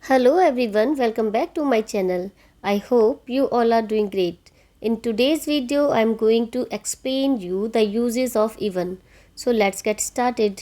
Hello everyone, welcome back to my channel. I hope you all are doing great. In today's video, I am going to explain you the uses of even. So let's get started.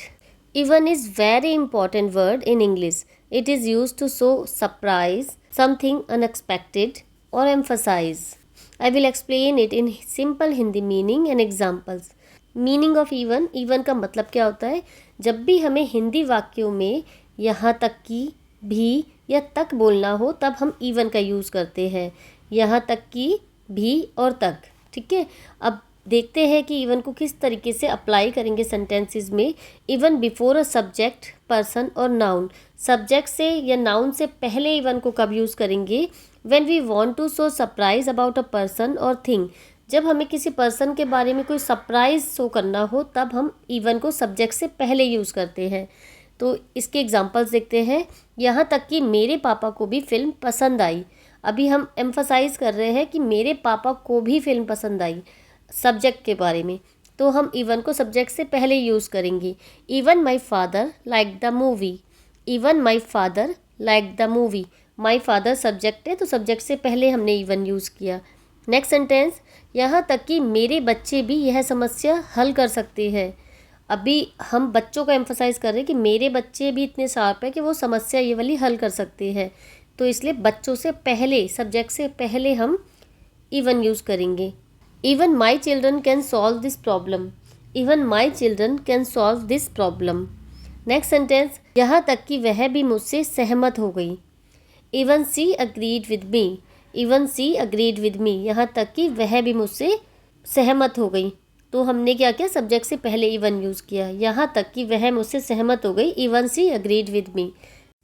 Even is very important word in English. It is used to show surprise, something unexpected or emphasize. I will explain it in simple Hindi meaning and examples. Meaning of even का मतलब क्या होता है? जब भी हमें हिंदी वाक्यों में यहाँ तक कि, भी या तक बोलना हो तब हम इवन का यूज़ करते हैं। यहाँ तक कि, भी और तक। ठीक है, अब देखते हैं कि इवन को किस तरीके से अप्लाई करेंगे सेंटेंसेस में। Even before a subject, person और नाउन। सब्जेक्ट से या नाउन से पहले इवन को कब यूज़ करेंगे? When we want to show surprise about a person or thing. जब हमें किसी पर्सन के बारे में कोई सरप्राइज शो करना हो तब हम इवन को सब्जेक्ट से पहले यूज़ करते हैं। तो इसके एग्जांपल्स देखते हैं। यहाँ तक कि मेरे पापा को भी फिल्म पसंद आई। अभी हम एम्फसाइज कर रहे हैं कि मेरे पापा को भी फिल्म पसंद आई सब्जेक्ट के बारे में, तो हम इवन को सब्जेक्ट से पहले यूज़ करेंगे। Even my father like the movie. Even my father like the movie. My father subject है तो सब्जेक्ट से पहले हमने इवन यूज़ किया। नेक्स्ट सेंटेंस, यहाँ तक कि मेरे बच्चे भी यह समस्या हल कर सकते हैं। अभी हम बच्चों का एम्फसाइज कर रहे हैं कि मेरे बच्चे भी इतने शार्प है कि वो समस्या ये वाली हल कर सकते हैं, तो इसलिए बच्चों से पहले, सब्जेक्ट से पहले हम इवन यूज़ करेंगे। Even my children can solve this problem. Even my children can solve this problem. Next sentence, यहाँ तक कि वह भी मुझसे सहमत हो गई। Even she agreed with me. Even she agreed with me. यहाँ तक कि वह भी मुझसे सहमत हो गई, तो हमने क्या किया? सब्जेक्ट से पहले इवन यूज़ किया। यहाँ तक कि वह मुझसे सहमत हो गई। Even she agreed with me.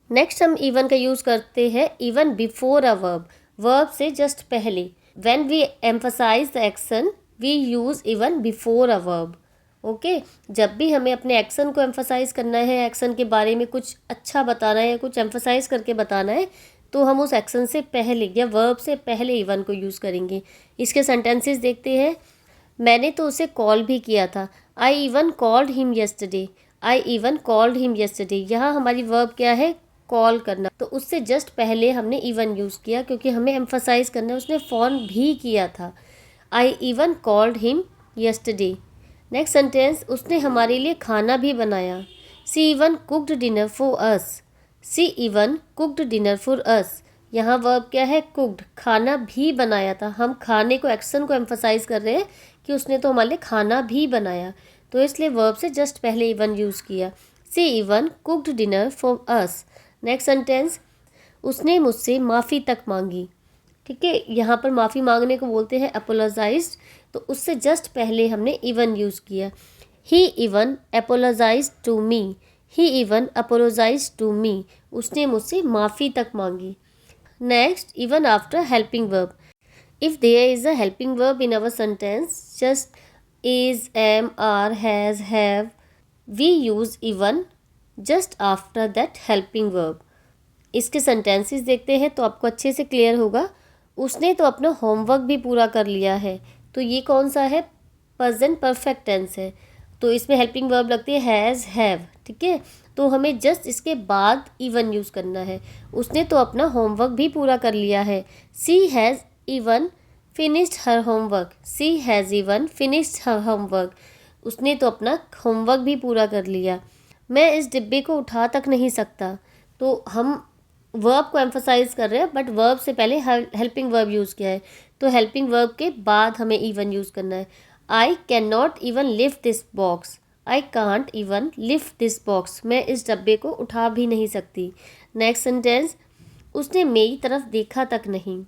Next हम इवन का यूज़ करते हैं even before a verb. Verb से जस्ट पहले। When we emphasize the action we use even before a verb. Okay, जब भी हमें अपने एक्शन को एम्फसाइज करना है, एक्शन के बारे में कुछ अच्छा बताना है, कुछ एम्फसाइज करके बताना है, तो हम उस एक्शन से पहले या वर्ब से पहले इवन को यूज़ करेंगे। इसके सेंटेंसेस देखते हैं। मैंने तो उसे कॉल भी किया था। I even called him yesterday. I even called him yesterday. यहाँ हमारी वर्ब क्या है? कॉल करना। तो उससे जस्ट पहले हमने इवन यूज़ किया क्योंकि हमें एम्फसाइज करना है उसने फ़ोन भी किया था। I even called him yesterday. Next sentence, उसने हमारे लिए खाना भी बनाया। She even cooked dinner for us. She even cooked dinner for us. यहाँ वर्ब क्या है? कुक्ड, खाना भी बनाया था। हम खाने को, एक्शन को एम्फसाइज कर रहे हैं कि उसने तो हमारे लिए खाना भी बनाया, तो इसलिए वर्ब से जस्ट पहले इवन यूज़ किया। She even cooked dinner for us. Next sentence, उसने मुझसे माफ़ी तक मांगी। ठीक है, यहाँ पर माफ़ी मांगने को बोलते हैं अपोलोजाइज, तो उससे जस्ट पहले हमने इवन यूज़ किया। He even apologize to me. He even apologize to me. उसने मुझसे माफ़ी तक मांगी। Next, even after helping verb. If there is a helping verb in our sentence, just is, am, are, has, have, we use even just after that helping verb. इसके sentences देखते हैं तो आपको अच्छे से क्लियर होगा। उसने तो अपना होमवर्क भी पूरा कर लिया है, तो ये कौन सा है? प्रेजेंट परफेक्ट टेंस है, तो इसमें हेल्पिंग वर्ब लगती है हैज़, हैव। ठीक है, तो हमें जस्ट इसके बाद इवन यूज़ करना है। उसने तो अपना होमवर्क भी पूरा कर लिया है। She has even finished her homework. She has even finished her homework. उसने तो अपना होमवर्क भी पूरा कर लिया। मैं इस डिब्बे को उठा तक नहीं सकता, तो हम वर्ब को एम्फसाइज कर रहे हैं बट वर्ब से पहले हेल्पिंग वर्ब यूज़ किया है, तो हेल्पिंग वर्ब के बाद हमें इवन यूज़ करना है। I can not even lift this box. I can't even lift this box. मैं इस डब्बे को उठा भी नहीं सकती। नेक्स्ट सेंटेंस, उसने मेरी तरफ देखा तक नहीं।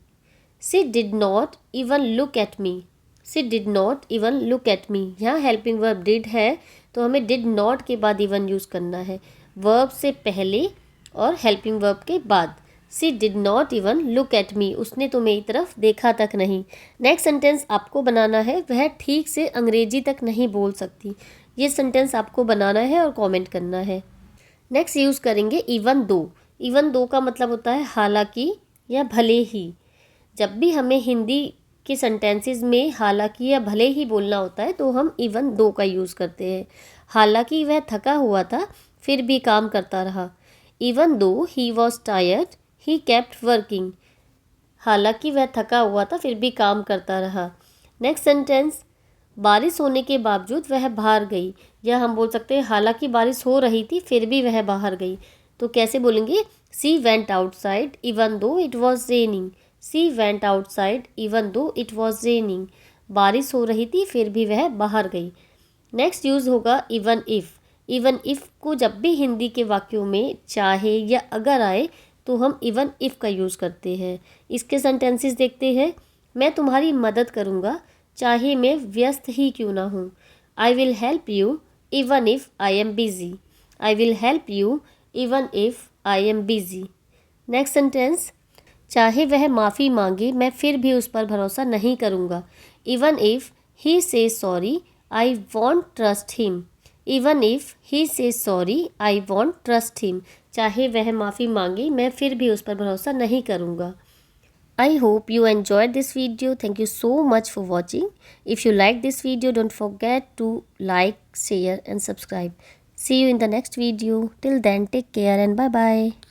She did not even look at me. She did not even look at me. यहाँ हेल्पिंग वर्ब डिड है, तो हमें डिड नॉट के बाद इवन यूज़ करना है। वर्ब से पहले और हेल्पिंग वर्ब के बाद। She did not even look at me. उसने तो मेरी तरफ देखा तक नहीं। नेक्स्ट सेंटेंस आपको बनाना है, वह ठीक से अंग्रेजी तक नहीं बोल सकती। ये सेंटेंस आपको बनाना है और कमेंट करना है। नेक्स्ट यूज़ करेंगे इवन दो। इवन दो का मतलब होता है हालांकि या भले ही। जब भी हमें हिंदी के सेंटेंसेस में हालांकि या भले ही बोलना होता है तो हम इवन दो का यूज़ करते हैं। हालांकि वह थका हुआ था फिर भी काम करता रहा। Even though he was tired he kept working, हालांकि वह थका हुआ था फिर भी काम करता रहा। नेक्स्ट सेंटेंस, बारिश होने के बावजूद वह बाहर गई, या हम बोल सकते हैं हालांकि बारिश हो रही थी फिर भी वह बाहर गई। तो कैसे बोलेंगे, she went outside even though it was raining. She went outside even though it was raining, बारिश हो रही थी फिर भी वह बाहर गई। नेक्स्ट यूज़ होगा इवन इफ़। इवन इफ़ को जब भी हिंदी के वाक्यों में चाहे या अगर आए तो हम इवन इफ़ का यूज़ करते हैं। इसके सेंटेंसेस देखते हैं। मैं तुम्हारी मदद करूँगा चाहे मैं व्यस्त ही क्यों ना हूँ। I will help you even if I am busy. I will help you even if I am busy. Next sentence, चाहे वह माफ़ी मांगे मैं फिर भी उस पर भरोसा नहीं करूँगा। Even if he say sorry I won't trust him. Even if he say sorry I won't trust him, चाहे वह माफ़ी मांगे मैं फिर भी उस पर भरोसा नहीं करूँगा। I hope you enjoyed this video. Thank you so much for watching. If you like this video, don't forget to like, share and subscribe. See you in the next video. Till then, take care and bye bye.